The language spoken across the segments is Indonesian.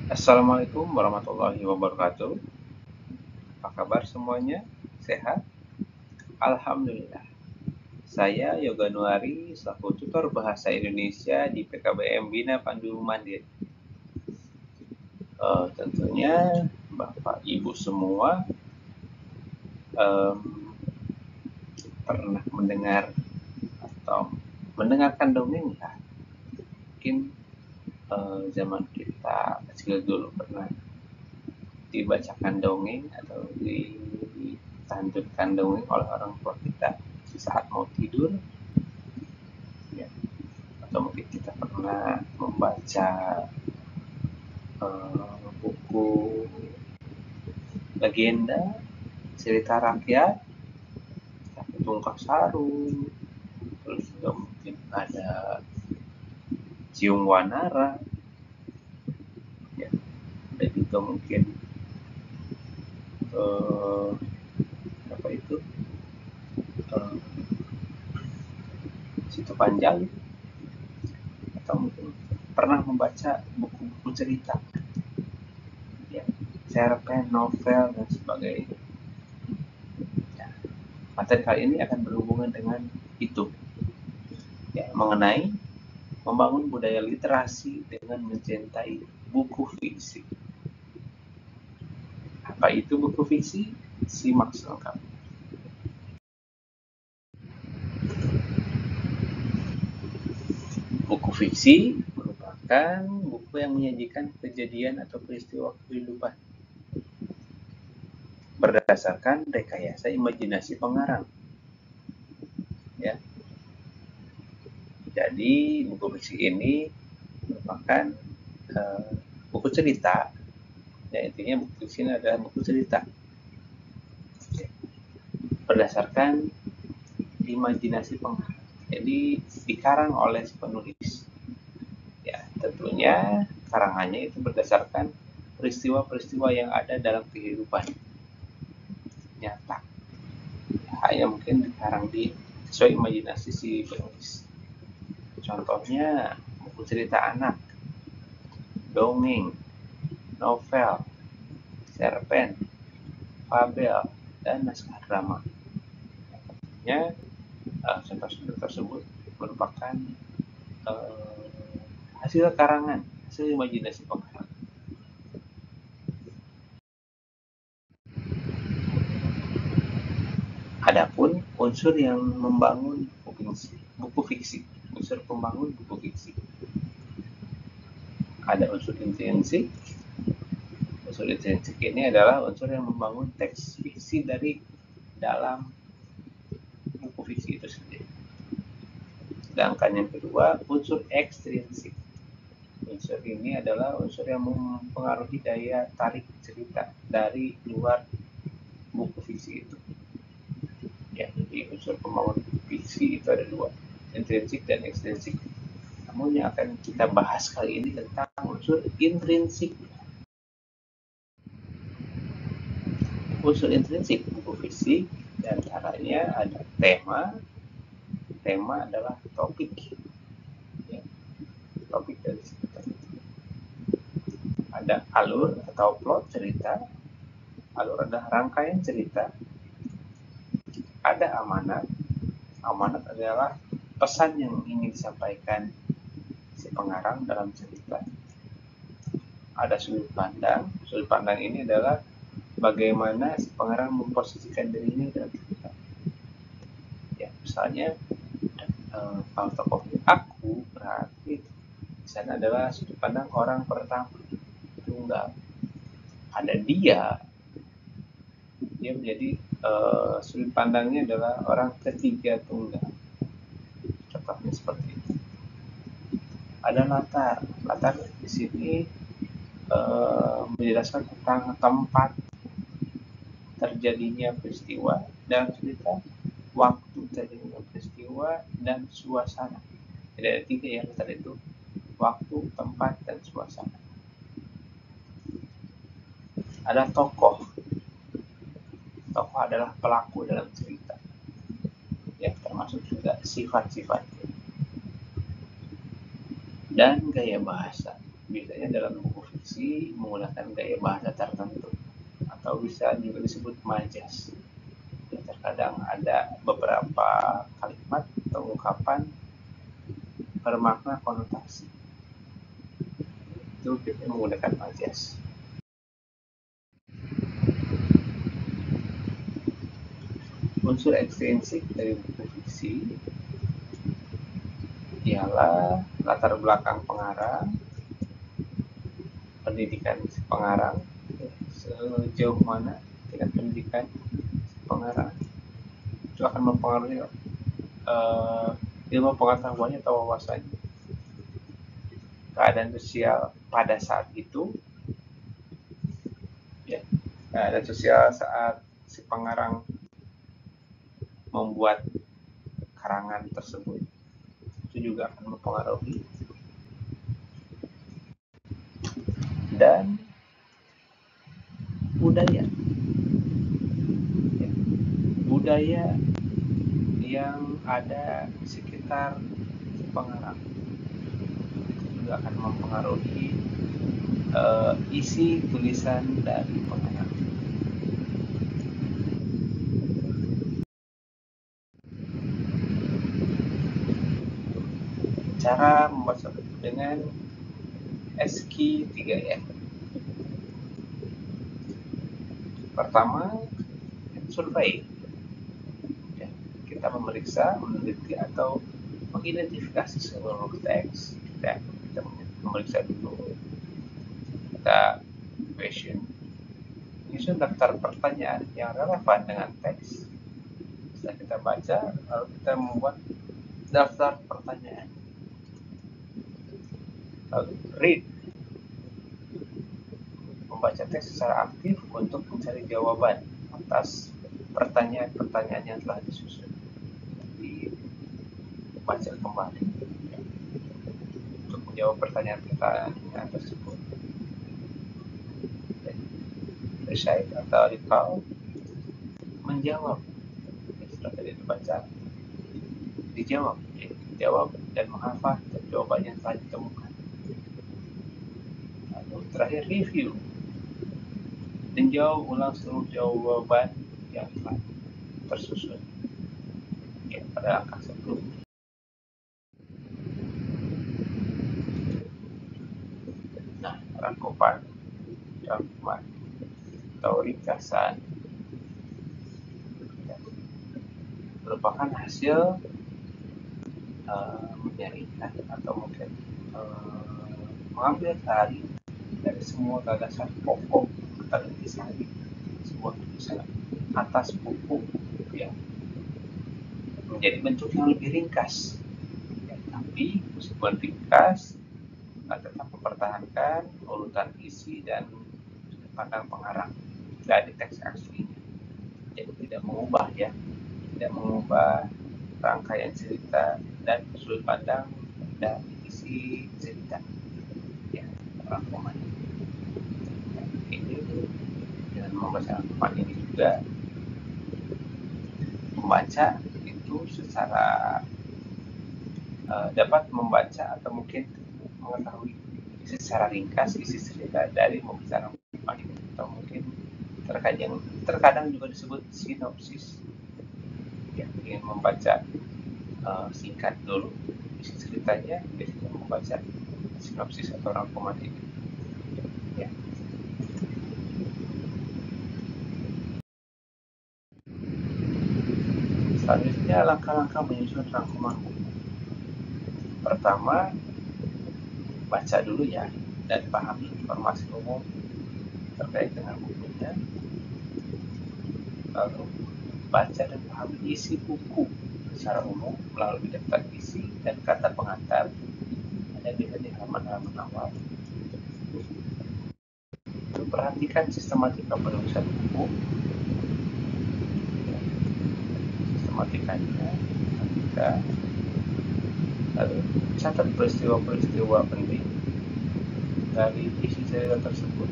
Assalamualaikum warahmatullahi wabarakatuh. Apa kabar semuanya? Sehat? Alhamdulillah. Saya Yoga Nuari, selaku tutor bahasa Indonesia di PKBM Bina Pandu Mandiri. Tentunya Bapak Ibu semua em, pernah mendengar atau mendengarkan dongeng ya? Mungkin zaman kita kecil dulu pernah dibacakan dongeng atau ditanjutkan dongeng oleh orang tua kita di saat mau tidur, ya. Atau mungkin kita pernah membaca buku legenda, cerita rakyat, Tungkak Sarung, terus juga mungkin ada Cium Wanara, ya. Dan juga mungkin eh, apa itu eh, Situ Panjang, atau mungkin pernah membaca buku-buku cerita, ya, cerpen, novel dan sebagainya. Ya, materi kali ini akan berhubungan dengan itu, ya, mengenai membangun budaya literasi dengan mencintai buku fiksi. Apa itu buku fiksi? Simak selengkapnya. Buku fiksi merupakan buku yang menyajikan kejadian atau peristiwa kehidupan berdasarkan rekayasa imajinasi pengarang. Ya, jadi buku fiksi ini merupakan uh, buku cerita. Ya, intinya buku fiksi ini adalah buku cerita, ya, berdasarkan imajinasi pengarang. Jadi dikarang oleh si penulis. Ya, tentunya karangannya itu berdasarkan peristiwa-peristiwa yang ada dalam kehidupan nyata. Hanya mungkin dikarang di sesuai imajinasi si penulis. Contohnya buku cerita anak, dongeng, novel, cerpen, fabel, dan naskah drama. Tentunya contoh-contoh tersebut merupakan uh, hasil karangan, hasil imajinasi pengarang. Adapun unsur yang membangun buku fiksi, unsur pembangun buku fiksi. Ada unsur intrinsik. Unsur intrinsik ini adalah unsur yang membangun teks fiksi dari dalam buku fiksi itu sendiri. Sedangkan yang kedua, unsur ekstrinsik. Unsur ini adalah unsur yang mempengaruhi daya tarik cerita dari luar buku fiksi itu. Ya, jadi unsur pembangun fiksi itu ada dua, intrinsik dan ekstrinsik. Namun yang akan kita bahas kali ini tentang unsur intrinsik. Unsur intrinsik buku fiksi diantaranya ada tema. Tema adalah topik, ya, topik dari cerita. Ada alur atau plot cerita. Alur adalah rangkaian cerita. Ada amanat. Amanat adalah pesan yang ingin disampaikan si pengarang dalam cerita. Ada sudut pandang. Sudut pandang ini adalah bagaimana si pengarang memposisikan dirinya dalam cerita. Ya, misalnya kalau tokohnya aku, berarti di sana adalah sudut pandang orang pertama tunggal. Ada dia menjadi sudut pandangnya adalah orang ketiga tunggal. Contohnya seperti itu. Ada latar. Latar di sini menjelaskan tentang tempat terjadinya peristiwa dalam cerita, waktu terjadinya peristiwa, dan suasana. Jadi ada tiga ya latar itu: waktu, tempat, dan suasana. Ada tokoh. Tokoh adalah pelaku dalam cerita, ya, termasuk juga sifat-sifatnya dan gaya bahasa. biasanya dalam buku fiksi menggunakan gaya bahasa tertentu atau bisa juga disebut majas. Ya, terkadang ada beberapa kalimat atau ungkapan bermakna konotasi. Itu biasanya menggunakan majas. Unsur ekstrinsik dari buku fiksi ialah latar belakang pengarang, pendidikan si pengarang, sejauh mana tingkat pendidikan si pengarang itu akan mempengaruhi ilmu pengetahuannya atau wawasannya, keadaan sosial pada saat itu, ya, keadaan sosial saat si pengarang membuat karangan tersebut itu juga akan mempengaruhi, dan budaya, ya, budaya yang ada di sekitar si pengarang itu juga akan mempengaruhi isi tulisan dari pengarang. Cara membaca buku dengan SQ3R. Pertama, survei. Ya, kita memeriksa, meneliti atau mengidentifikasi seluruh teks. Kita memeriksa dulu. Kita question. Menyusun daftar pertanyaan yang relevan dengan teks. Setelah kita baca, lalu kita membuat daftar pertanyaan. Lalu read, membaca teks secara aktif untuk mencari jawaban atas pertanyaan-pertanyaan yang telah disusun. Dibaca kembali untuk menjawab pertanyaan-pertanyaan tersebut. Recite atau recall, menjawab setelah tadi dibaca, dijawab dan menghafal jawaban yang telah ditemukan. Lalu terakhir review, menjawab ulang seluruh jawaban yang telah tersusun pada langkah sebelumnya. Nah, rangkuman atau ringkasan merupakan hasil menyaringkan atau mungkin mengambil sari dari semua gagasan pokok atau intisari sebuah tulisan atas buku yang menjadi bentuk yang lebih ringkas, ya, tapi meskipun ringkas tetap mempertahankan urutan isi dan sudut pandang pengarang dari teks aslinya. Jadi tidak mengubah rangkaian cerita dan sudut pandang dan isi cerita, ya, rangkuman ini. Dengan membaca rangkuman ini juga membaca itu secara dapat membaca atau mungkin mengetahui secara ringkas isi cerita dari membaca rangkuman ini, atau mungkin terkadang juga disebut sinopsis. Ya, ingin membaca singkat dulu isi ceritanya, biasanya membaca sinopsis atau rangkuman ini. Ya. Selanjutnya, langkah-langkah menyusun rangkuman buku. Pertama, baca dulu ya dan pahami informasi umum terkait dengan bukunya. Lalu baca dan pahami isi buku secara umum melalui daftar isi dan kata pengantar ada di halaman-halaman awal. Perhatikan sistematika penulisan buku, sistematikanya, lalu catat peristiwa-peristiwa penting dari isi cerita tersebut.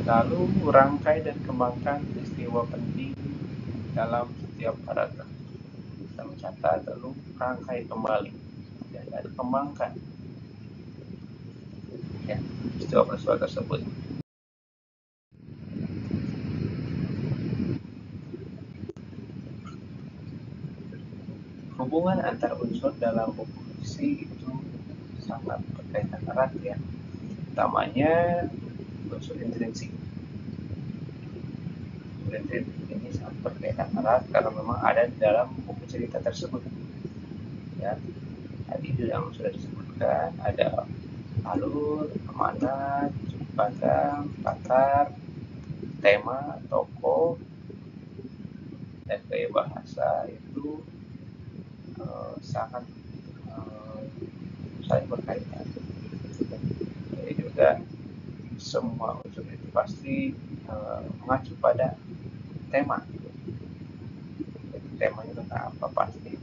Lalu rangkai dan kembangkan peristiwa penting dalam setiap paragraf. Kita mencatat, lalu rangkai kembali dan kembangkan peristiwa-peristiwa tersebut. Hubungan antar unsur dalam buku fiksi itu sangat berkaitan erat ya. Utamanya unsur intrinsik. Unsur intrinsik ini sangat berkaitan erat karena memang ada di dalam buku cerita tersebut. Ya, tadi yang sudah disebutkan ada alur, amanat, padang, latar, tema, tokoh, dan gaya bahasa itu sangat saling berkaitan. Jadi juga semua unsur itu pasti mengacu pada tema. Jadi temanya tentang apa pasti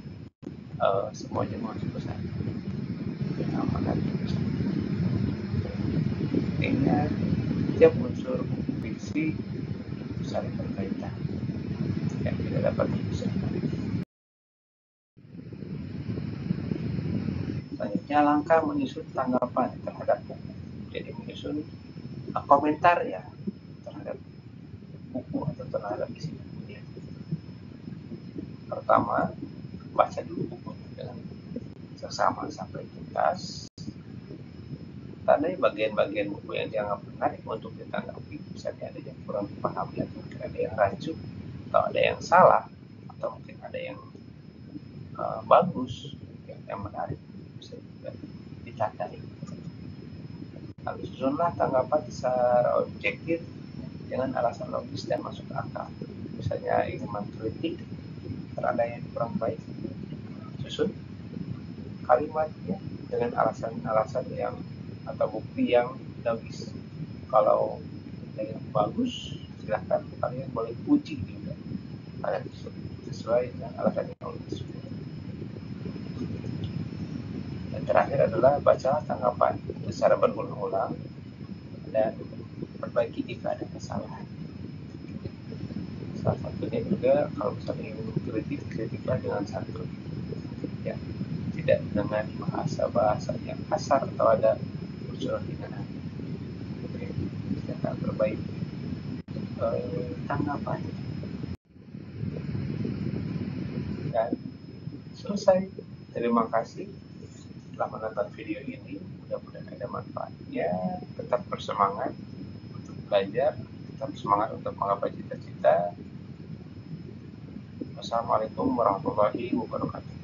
semuanya mengacu ke sana. Amanat ingat tiap unsur buku fiksi saling berkaitan yang tidak dapat dipisahkan. Selanjutnya langkah menyusun tanggapan terhadap buku. Jadi menyusun komentar ya terhadap buku atau terhadap isi bukunya. Pertama, baca dulu bukunya dengan seksama sampai tuntas. Tandai bagian-bagian buku yang dianggap menarik untuk ditanggapi, misalnya ada yang kurang dipahami atau mungkin ada yang rancu atau ada yang salah atau mungkin ada yang bagus yang menarik bisa juga ditandai. Lalu susunlah tanggapan secara objektif dengan alasan logis dan masuk akal. Misalnya ingin mengkritik terhadap yang kurang baik, susun kalimatnya dengan alasan-alasan yang atau bukti yang logis. Kalau ada yang bagus, silahkan kalian boleh puji juga. Kalian sesuai dengan alasan yang logis. Dan terakhir adalah baca tanggapan secara berulang-ulang dan perbaiki jika ada kesalahan. Salah satunya juga kalau misalnya ingin kritiklah dengan santun, ya, tidak dengan bahasa yang kasar atau ada unsur hinaan. Oke, kita perbaiki tanggapan dan selesai. Terima kasih telah menonton video ini. Mudah-mudahan ada manfaatnya. Tetap bersemangat untuk belajar, tetap semangat untuk menggapai cita-cita. Wassalamualaikum warahmatullahi wabarakatuh.